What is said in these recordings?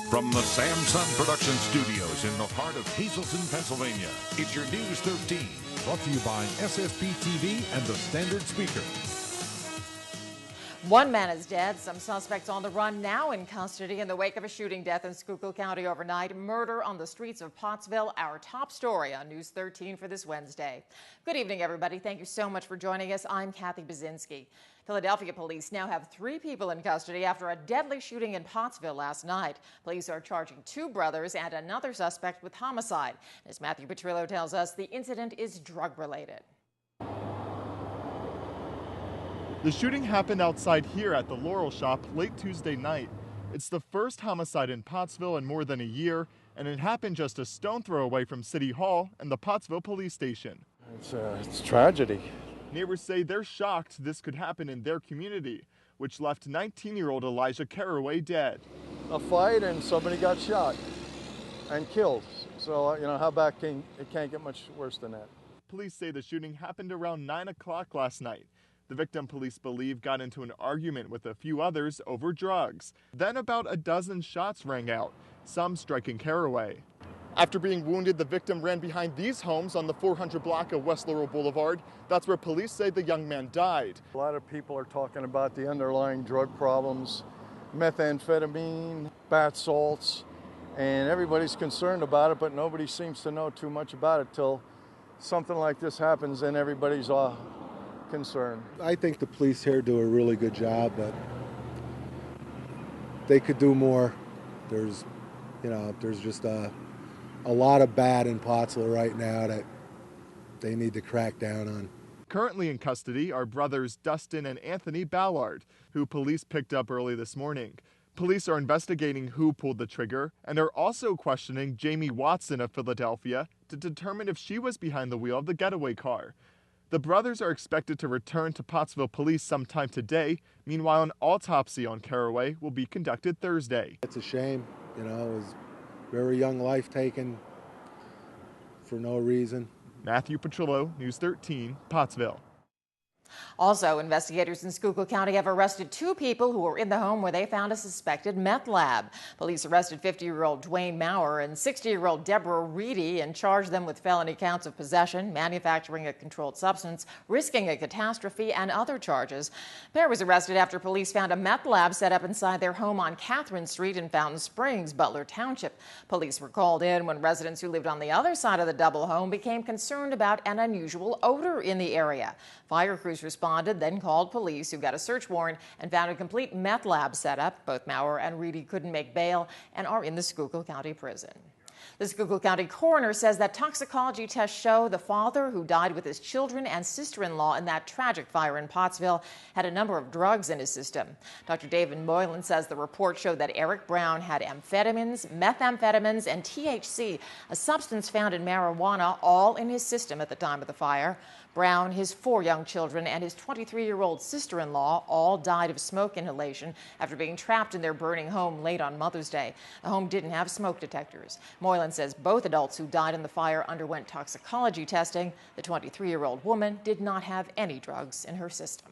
From the Samson Production Studios in the heart of Hazleton, Pennsylvania, it's your News 13. Brought to you by SSPTV and the Standard Speaker. One man is dead. Some suspects on the run now in custody in the wake of a shooting death in Schuylkill County overnight. Murder on the streets of Pottsville, our top story on News 13 for this Wednesday. Good evening, everybody. Thank you so much for joining us. I'm Kathy Baczynski. Philadelphia police now have 3 people in custody after a deadly shooting in Pottsville last night. Police are charging 2 brothers and another suspect with homicide. As Matthew Petrillo tells us, the incident is drug-related. The shooting happened outside here at the Laurel Shop late Tuesday night. It's the first homicide in Pottsville in more than a year, and it happened just a stone throw away from City Hall and the Pottsville Police Station. It's tragedy. Neighbors say they're shocked this could happen in their community, which left 19-year-old Elijah Caraway dead. A fight and somebody got shot and killed. So, how bad it can't get much worse than that. Police say the shooting happened around 9 o'clock last night. The victim, police believe, got into an argument with a few others over drugs. Then about a dozen shots rang out, some striking Caraway. After being wounded, the victim ran behind these homes on the 400 block of West Laurel Boulevard. That's where police say the young man died. A lot of people are talking about the underlying drug problems, methamphetamine, bath salts, and everybody's concerned about it, but nobody seems to know too much about it till something like this happens and everybody's concerned. I think the police here do a really good job, but they could do more. There's just a lot of bad in Pottsville right now that they need to crack down on. Currently in custody are brothers Dustin and Anthony Ballard, who police picked up early this morning. Police are investigating who pulled the trigger and are also questioning Jamie Watson of Philadelphia to determine if she was behind the wheel of the getaway car. The brothers are expected to return to Pottsville police sometime today. Meanwhile, an autopsy on Caraway will be conducted Thursday. It's a shame, it was a very young life taken for no reason. Matthew Petrillo, News 13, Pottsville. Also, investigators in Schuylkill County have arrested 2 people who were in the home where they found a suspected meth lab. Police arrested 50-year-old Dwayne Maurer and 60-year-old Deborah Reedy and charged them with felony counts of possession, manufacturing a controlled substance, risking a catastrophe, and other charges. The pair was arrested after police found a meth lab set up inside their home on Catherine Street in Fountain Springs, Butler Township. Police were called in when residents who lived on the other side of the double home became concerned about an unusual odor in the area. Fire crews responded, then called police, who got a search warrant and found a complete meth lab set up. Both Maurer and Reedy couldn't make bail and are in the Schuylkill County prison. The Schuylkill County coroner says that toxicology tests show the father, who died with his children and sister-in-law in that tragic fire in Pottsville, had a number of drugs in his system. Dr. David Moylan says the report showed that Eric Brown had amphetamines, methamphetamines, and THC, a substance found in marijuana, all in his system at the time of the fire. Brown, his 4 young children, and his 23-year-old sister-in-law all died of smoke inhalation after being trapped in their burning home late on Mother's Day. The home didn't have smoke detectors. Moylan says both adults who died in the fire underwent toxicology testing. The 23-year-old woman did not have any drugs in her system.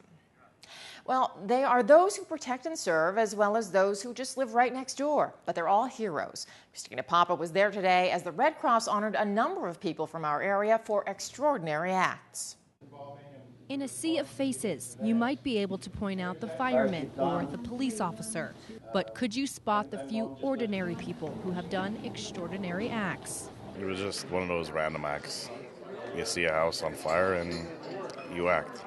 Well, they are those who protect and serve, as well as those who just live right next door. But they're all heroes. Christina Papa was there today as the Red Cross honored a number of people from our area for extraordinary acts. In a sea of faces, you might be able to point out the fireman or the police officer. But could you spot the few ordinary people who have done extraordinary acts? It was just one of those random acts. You see a house on fire and you act.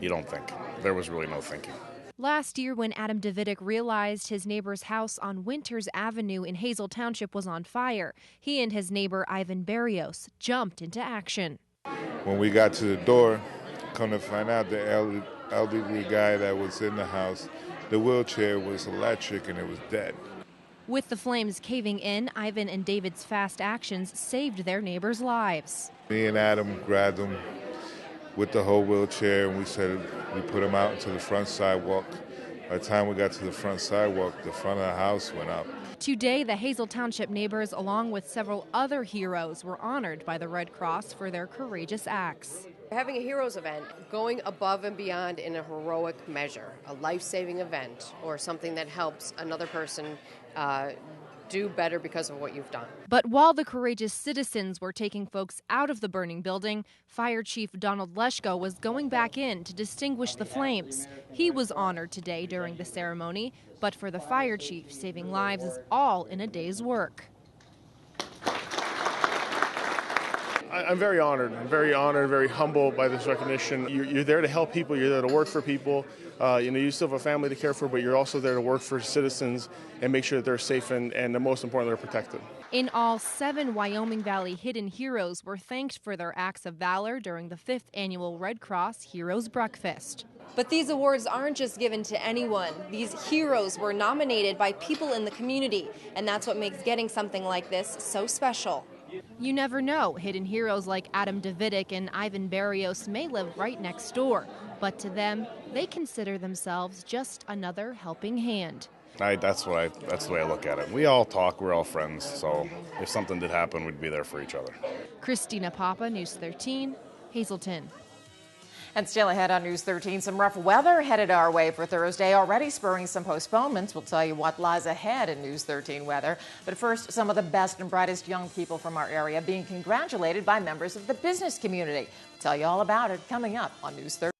You don't think. There was really no thinking. Last year, when Adam Davidic realized his neighbor's house on Winters Avenue in Hazel Township was on fire, he and his neighbor Ivan Barrios jumped into action. When we got to the door, come to find out the elderly guy that was in the house, the wheelchair was electric and it was dead. With the flames caving in, Ivan and David's fast actions saved their neighbors' lives. Me and Adam grabbed him with the whole wheelchair, and we put him out into the front sidewalk. By the time we got to the front sidewalk, the front of the house went up. Today, the Hazel Township neighbors, along with several other heroes, were honored by the Red Cross for their courageous acts. Having a heroes event, going above and beyond in a heroic measure, a life-saving event, or something that helps another person do better because of what you've done. But while the courageous citizens were taking folks out of the burning building, Fire Chief Donald Leshko was going back in to distinguish the flames. He was honored today during the ceremony, but for the fire chief, saving lives is all in a day's work. I'm very honored. I'm very honored, very humbled by this recognition. You're there to help people. You're there to work for people. You still have a family to care for, but you're also there to work for citizens and make sure that they're safe and the most important, they're protected. In all, 7 Wyoming Valley Hidden Heroes were thanked for their acts of valor during the 5th annual Red Cross Heroes Breakfast. But these awards aren't just given to anyone. These heroes were nominated by people in the community, and that's what makes getting something like this so special. You never know. Hidden heroes like Adam Davidic and Ivan Barrios may live right next door, but to them, they consider themselves just another helping hand. That's the way I look at it. We all talk, we're all friends, so if something did happen, we'd be there for each other. Christina Papa, News 13, Hazleton. And still ahead on News 13, some rough weather headed our way for Thursday, already spurring some postponements. We'll tell you what lies ahead in News 13 weather. But first, some of the best and brightest young people from our area being congratulated by members of the business community. We'll tell you all about it coming up on News 13.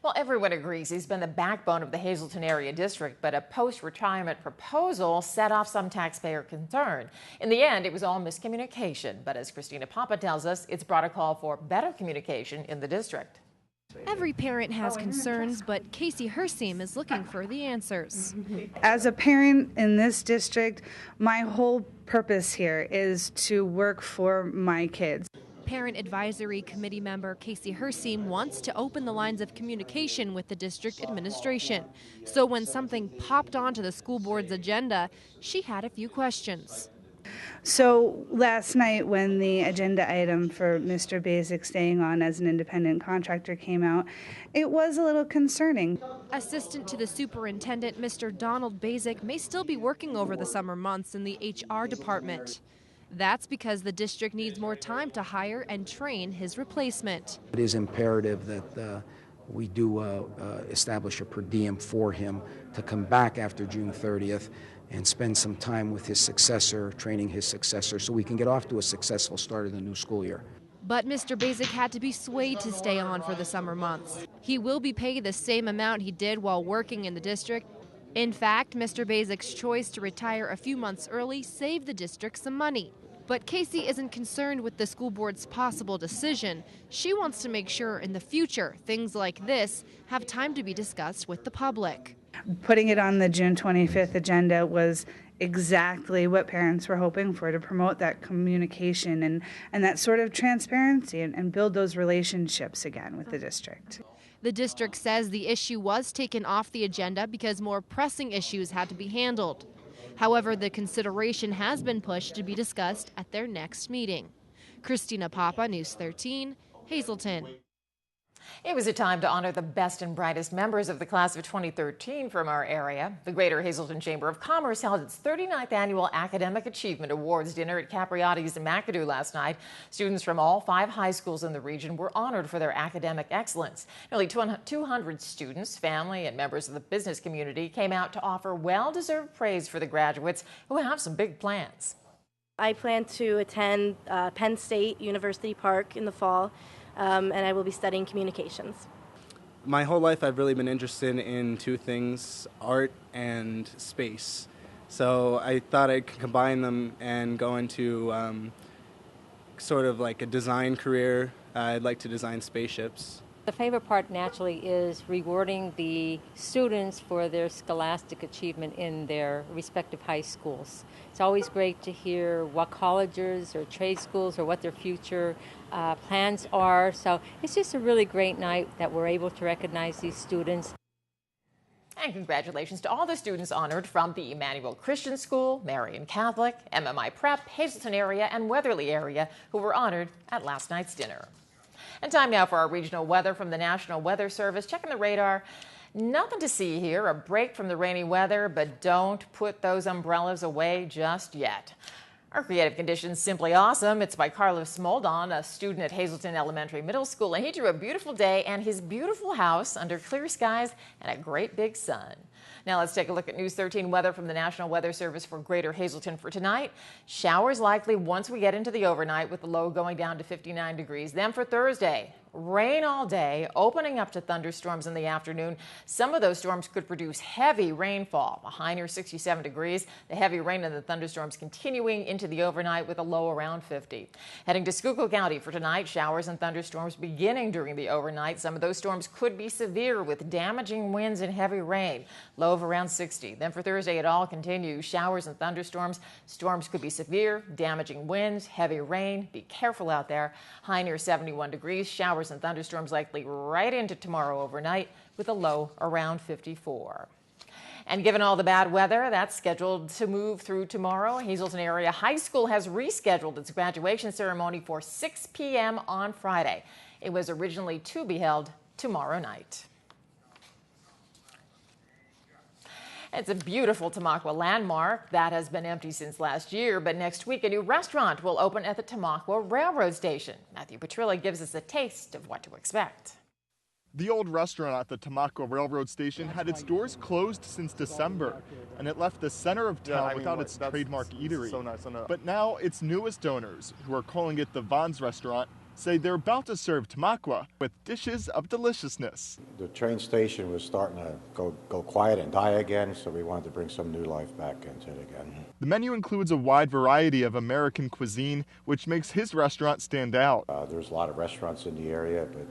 Well, everyone agrees he's been the backbone of the Hazleton area district, but a post-retirement proposal set off some taxpayer concern. In the end, it was all miscommunication. But as Christina Papa tells us, it's brought a call for better communication in the district. Every parent has concerns, but Casey Herseem is looking for the answers. As a parent in this district, my whole purpose here is to work for my kids. Parent Advisory Committee member Casey Herseem wants to open the lines of communication with the district administration. So when something popped onto the school board's agenda, she had a few questions. So last night when the agenda item for Mr. Basic staying on as an independent contractor came out, it was a little concerning. Assistant to the superintendent, Mr. Donald Basic, may still be working over the summer months in the HR department. That's because the district needs more time to hire and train his replacement. It is imperative that we do establish a per diem for him to come back after June 30th and spend some time with his successor, training his successor, so we can get off to a successful start of the new school year. But Mr. Basic had to be swayed to stay on for the summer months. He will be paid the same amount he did while working in the district. In fact, Mr. Basic's choice to retire a few months early saved the district some money. But Casey isn't concerned with the school board's possible decision. She wants to make sure in the future things like this have time to be discussed with the public. Putting it on the June 25th agenda was exactly what parents were hoping for, to promote that communication and that sort of transparency and build those relationships again with the district. The district says the issue was taken off the agenda because more pressing issues had to be handled. However, the consideration has been pushed to be discussed at their next meeting. Christina Papa, News 13, Hazleton. It was a time to honor the best and brightest members of the class of 2013 from our area. The Greater Hazleton Chamber of Commerce held its 39th annual Academic Achievement Awards dinner at Capriotti's in McAdoo last night. Students from all 5 high schools in the region were honored for their academic excellence. Nearly 200 students, family, and members of the business community came out to offer well-deserved praise for the graduates who have some big plans. I plan to attend Penn State University Park in the fall. And I will be studying communications. My whole life I've really been interested in 2 things, art and space. So I thought I could combine them and go into sort of like a design career. I'd like to design spaceships. The favorite part naturally is rewarding the students for their scholastic achievement in their respective high schools. It's always great to hear what colleges or trade schools or what their future plans are. So it's just a really great night that we're able to recognize these students. And congratulations to all the students honored from the Emmanuel Christian School, Marian Catholic, MMI Prep, Hazleton area, and Weatherly area who were honored at last night's dinner. And time now for our regional weather from the National Weather Service. Checking the radar. Nothing to see here. A break from the rainy weather, but don't put those umbrellas away just yet. Our creative conditions simply awesome. It's by Carlos Moldon, a student at Hazleton Elementary Middle School, and he drew a beautiful day and his beautiful house under clear skies and a great big sun. Now let's take a look at News 13 weather from the National Weather Service for Greater Hazelton for tonight. Showers likely once we get into the overnight, with the low going down to 59 degrees. Then for Thursday, rain all day, opening up to thunderstorms in the afternoon. Some of those storms could produce heavy rainfall, a high near 67 degrees. The heavy rain and the thunderstorms continuing into the overnight with a low around 50. Heading to Schuylkill County for tonight, showers and thunderstorms beginning during the overnight. Some of those storms could be severe with damaging winds and heavy rain. Low of around 60. Then for Thursday, it all continues. Showers and thunderstorms. Storms could be severe, damaging winds, heavy rain. Be careful out there. High near 71 degrees. Showers and thunderstorms likely right into tomorrow overnight with a low around 54. And given all the bad weather that's scheduled to move through tomorrow, Hazelton Area High School has rescheduled its graduation ceremony for 6 p.m. on Friday. It was originally to be held tomorrow night. It's a beautiful Tamaqua landmark that has been empty since last year, but next week a new restaurant will open at the Tamaqua Railroad Station. Matthew Petrilla gives us a taste of what to expect. The old restaurant at the Tamaqua Railroad Station had its doors closed since December, and it left the center of town without its trademark eatery. So nice, but now its newest owners, who are calling it the Vaughn's Restaurant, say they're about to serve Tamaqua with dishes of deliciousness. The train station was starting to go quiet and die again, so we wanted to bring some new life back into it again. The menu includes a wide variety of American cuisine, which makes his restaurant stand out. There's a lot of restaurants in the area, but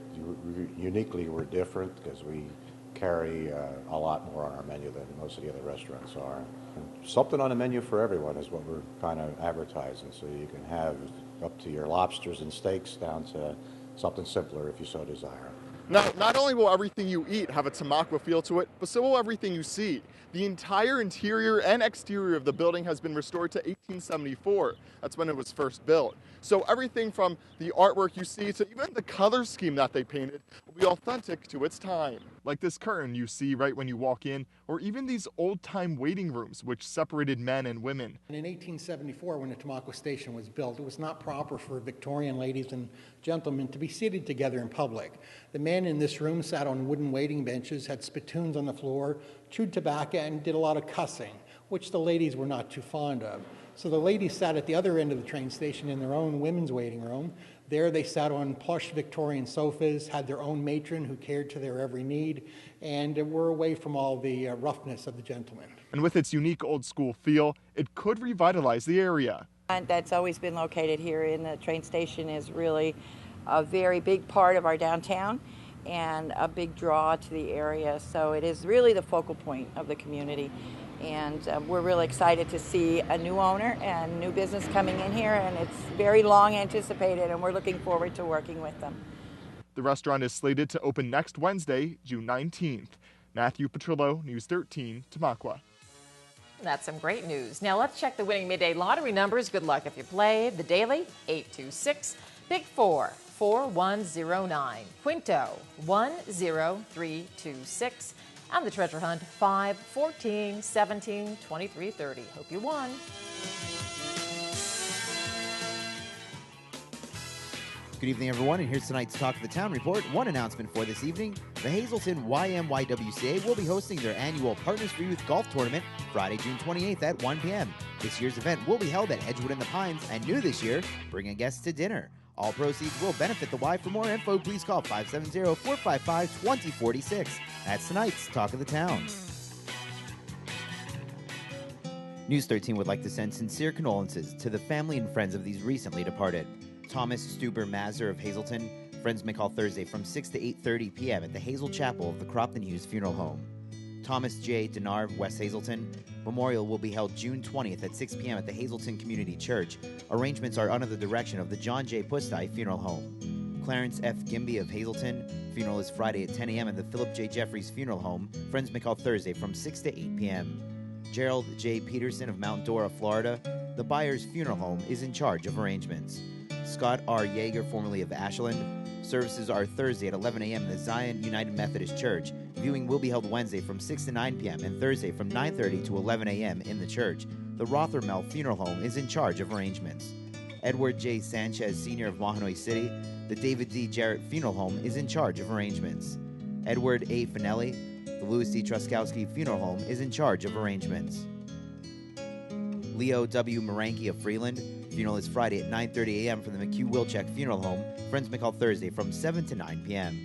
uniquely we're different because we carry a lot more on our menu than most of the other restaurants are. And something on the menu for everyone is what we're kind of advertising, so you can have up to your lobsters and steaks down to something simpler if you so desire. Now, not only will everything you eat have a Tamaqua feel to it, but so will everything you see. The entire interior and exterior of the building has been restored to 1874. That's when it was first built. So everything from the artwork you see to even the color scheme that they painted will be authentic to its time. Like this curtain you see right when you walk in, or even these old-time waiting rooms which separated men and women. And in 1874, when the Tamaqua Station was built, it was not proper for Victorian ladies and gentlemen to be seated together in public. The men in this room sat on wooden waiting benches, had spittoons on the floor, chewed tobacco, and did a lot of cussing, which the ladies were not too fond of. So the ladies sat at the other end of the train station in their own women's waiting room. There they sat on plush Victorian sofas, had their own matron who cared to their every need, and were away from all the roughness of the gentlemen. And with its unique old school feel, it could revitalize the area. And that's always been located here in the train station is really a very big part of our downtown and a big draw to the area. So it is really the focal point of the community. And we're really excited to see a new owner and new business coming in here, and it's very long anticipated, and we're looking forward to working with them. The restaurant is slated to open next Wednesday, June 19th. Matthew Petrillo, News 13, Tamaqua. That's some great news. Now let's check the winning midday lottery numbers. Good luck if you play. The daily, 826. Big 4, 4109. Quinto, 10326. And the treasure hunt, 5, 14, 17, 23, 30. Hope you won. Good evening, everyone, and here's tonight's Talk of the Town report. One announcement for this evening. The Hazelton YMYWCA will be hosting their annual Partners for Youth Golf Tournament Friday, June 28th at 1 p.m. This year's event will be held at Edgewood in the Pines, and new this year, bring a guest to dinner. All proceeds will benefit the Y. For more info, please call 570-455-2046. That's tonight's Talk of the Town. News 13 would like to send sincere condolences to the family and friends of these recently departed. Thomas Stuber Mazur of Hazelton. Friends may call Thursday from 6 to 8:30 p.m. at the Hazel Chapel of the Cropton Hughes Funeral Home. Thomas J. Denard of West Hazelton. Memorial will be held June 20th at 6 p.m. at the Hazelton Community Church. Arrangements are under the direction of the John J. Pustai Funeral Home. Clarence F. Gimby of Hazelton. Funeral is Friday at 10 a.m. at the Philip J. Jeffries Funeral Home. Friends may call Thursday from 6 to 8 p.m. Gerald J. Peterson of Mount Dora, Florida. The Byers Funeral Home is in charge of arrangements. Scott R. Yeager, formerly of Ashland. Services are Thursday at 11 a.m. in the Zion United Methodist Church. Viewing will be held Wednesday from 6 to 9 p.m. and Thursday from 9:30 to 11 a.m. in the church. The Rothermel Funeral Home is in charge of arrangements. Edward J. Sanchez, Sr. of Mahanoy City. The David D. Jarrett Funeral Home is in charge of arrangements. Edward A. Finelli, The Louis D. Truskowski Funeral Home is in charge of arrangements. Leo W. Maranki of Freeland. Funeral is Friday at 9:30 a.m. from the McHugh-Wilczek Funeral Home. Friends may call Thursday from 7 to 9 p.m.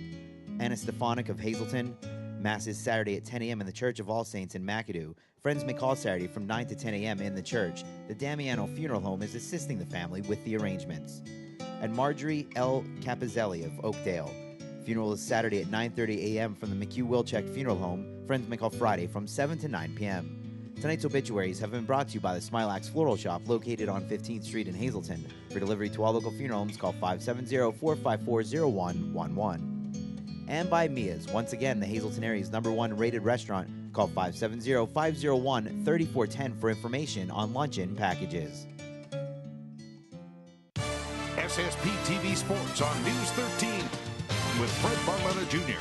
Anna Stefanik of Hazleton. Mass is Saturday at 10 a.m. in the Church of All Saints in McAdoo. Friends may call Saturday from 9 to 10 a.m. in the church. The Damiano Funeral Home is assisting the family with the arrangements. And Marjorie L. Capizelli of Oakdale. Funeral is Saturday at 9:30 a.m. from the McHugh-Wilczek Funeral Home. Friends may call Friday from 7 to 9 p.m. Tonight's obituaries have been brought to you by the Smilax Floral Shop located on 15th Street in Hazleton. For delivery to all local funeral homes, call 570-454-0111. And by Mia's, once again, the Hazleton area's #1 rated restaurant. Call 570-501-3410 for information on luncheon packages. SSPTV Sports on News 13 with Fred Barletta Jr.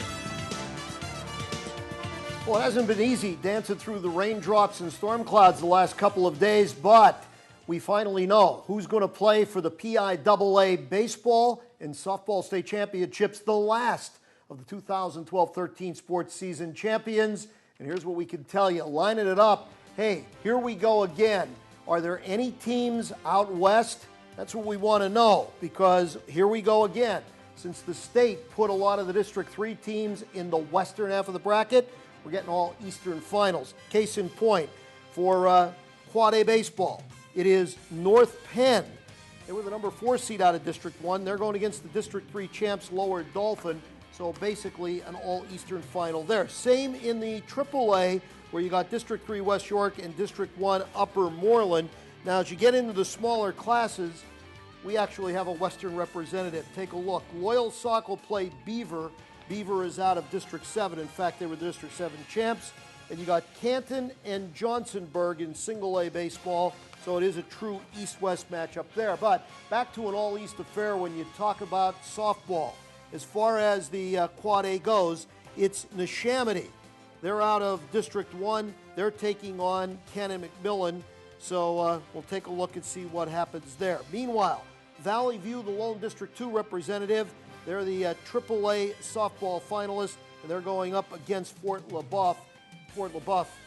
Well, it hasn't been easy dancing through the raindrops and storm clouds the last couple of days, but we finally know who's going to play for the PIAA baseball and softball state championships, the last of the 2012-13 sports season champions. And here's what we can tell you. Lining it up, hey, here we go again. Are there any teams out west? That's what we want to know, because here we go again. Since the state put a lot of the District 3 teams in the western half of the bracket, we're getting all Eastern finals. Case in point, for Quad A baseball, it is North Penn. They were the #4 seed out of District 1. They're going against the District 3 champs, Lower Dolphin. So basically an all-Eastern final there. Same in the AAA, where you got District 3 West York and District 1 Upper Moreland. Now, as you get into the smaller classes, we actually have a Western representative. Take a look. Loyal Sauk will play Beaver. Beaver is out of District 7. In fact, they were the District 7 champs. And you got Canton and Johnsonburg in single A baseball. So it is a true East-West matchup there. But back to an all-East affair when you talk about softball. As far as the Quad A goes, it's Neshaminy. They're out of District 1. They're taking on Canon McMillan. So we'll take a look and see what happens there. Meanwhile, Valley View, the lone District 2 representative, they're the AAA softball finalists, and they're going up against Fort LaBeouf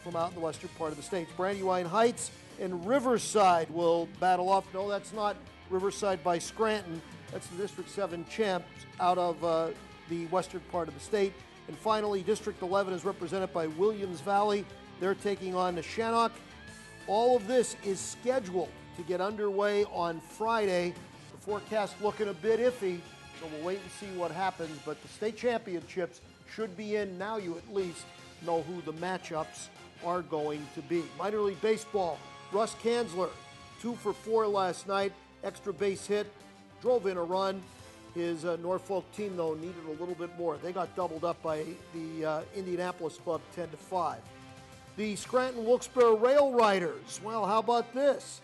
from out in the western part of the state. Brandywine Heights and Riverside will battle off. No, that's not Riverside by Scranton. That's the District 7 champs out of the western part of the state. And finally, District 11 is represented by Williams Valley. They're taking on Neshannock. All of this is scheduled to get underway on Friday. The forecast looking a bit iffy, so we'll wait and see what happens. But the state championships should be in. Now you at least know who the matchups are going to be. Minor League Baseball, Russ Kanzler, 2 for 4 last night. Extra base hit, drove in a run. His Norfolk team, though, needed a little bit more. They got doubled up by the Indianapolis club 10-5. The Scranton-Wilkes-Barre Rail Riders, well, how about this?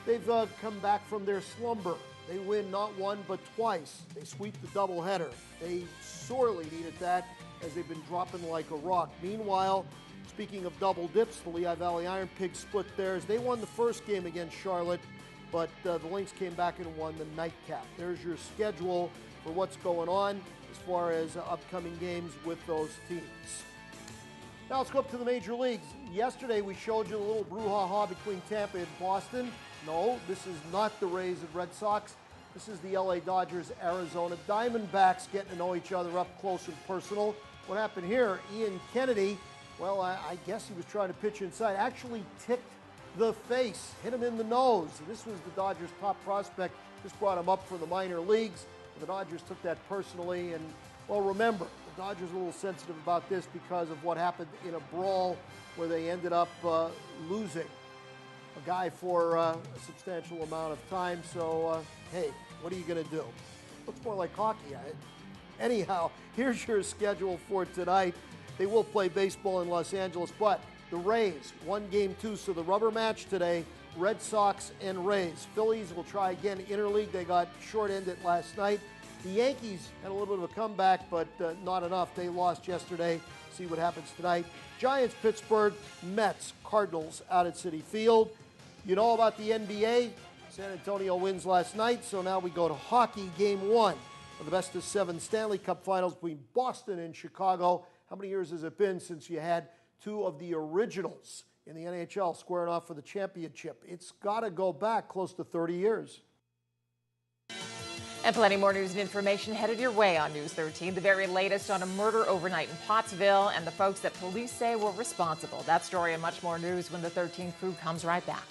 They've come back from their slumber. They win not one but twice. They sweep the doubleheader. They sorely needed that as they've been dropping like a rock. Meanwhile, speaking of double dips, the Lehigh Valley Iron Pigs split theirs. They won the first game against Charlotte, but the Lynx came back and won the nightcap. There's your schedule for what's going on as far as upcoming games with those teams. Now let's go up to the major leagues. Yesterday we showed you a little brouhaha between Tampa and Boston. No, this is not the Rays and Red Sox. This is the LA Dodgers, Arizona Diamondbacks getting to know each other up close and personal. What happened here? Ian Kennedy, well, I guess he was trying to pitch inside, actually ticked the face, hit him in the nose. This was the Dodgers' top prospect. Just brought him up from the minor leagues. The Dodgers took that personally, and, well, remember, the Dodgers are a little sensitive about this because of what happened in a brawl where they ended up losing a guy for a substantial amount of time. So, hey, what are you going to do? Looks more like hockey. Anyhow, here's your schedule for tonight. They will play baseball in Los Angeles, but the Rays, 1 game 2, so the rubber match today, Red Sox and Rays. Phillies will try again interleague. They got short-ended last night. The Yankees had a little bit of a comeback, but not enough. They lost yesterday. See what happens tonight. Giants, Pittsburgh, Mets, Cardinals out at Citi Field. You know about the NBA. San Antonio wins last night, so now we go to hockey, game 1 of the best-of-7 Stanley Cup Finals between Boston and Chicago. how many years has it been since you had two of the originals in the NHL squaring off for the championship? It's got to go back close to 30 years. And plenty more news and information headed your way on News 13. The very latest on a murder overnight in Pottsville and the folks that police say were responsible. That story and much more news when the 13 crew comes right back.